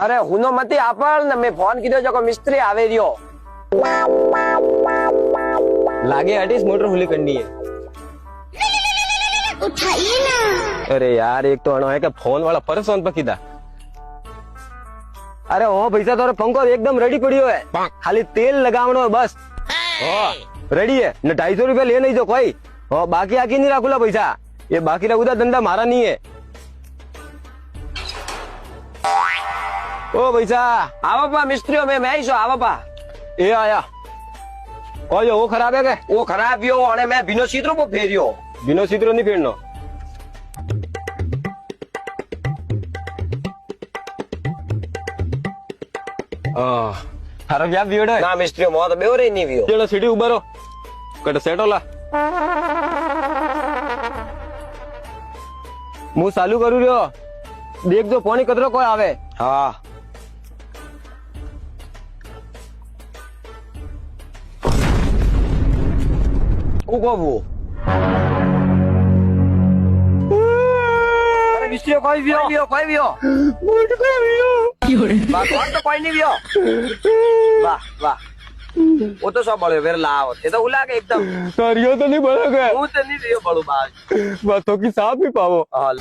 અરે હુનો મતી આપણ ને મેં ફોન કીધો જો મિસ્ત્રી આવે રહ્યો लागे हटीस मोटर खुली करनी है। उठाइए ना। अरे यार एक तो अणो है कि फोन वाला परसों पर कीधा। अरे ओ पैसा तो पंखो एकदम रेडी पड़ियो है, खाली तेल लगावनो है बस। ओ रेडी है न 250 रुपया ले नहीं जो कोई। ओ बाकी आकी नहीं राखूला पैसा, ये बाकी रखूदा धंधा मारा नहीं है। ओ पैसा आवपा मिस्त्रीओ मैं आईशो आवपा ए आया कोई वो खराब है के वो खराब यो અને मैं बिनो सीतरो पर फेरियो बिनो सीतरो नहीं फेरनो। थारो क्या बियोड़ है ना मिस्त्रीओ मो तो बेवरे नहीं वियो चलो सीढ़ी उबारो कट सेटोला मु चालू करू रहो देख जो पानी कतरो कोई आवे। हाँ वो अरे मिस्त्रीओ कोई वियो कोई वियो वाह कौन तो कोई नहीं वियो वाह वाह वो तो सब बड़े फिर लाओ ये तो उला के एकदम तारियो तो नहीं बढ़ोगे मुंह तो नहीं दियो बड़ो बात बातों की साफ भी पावो हाल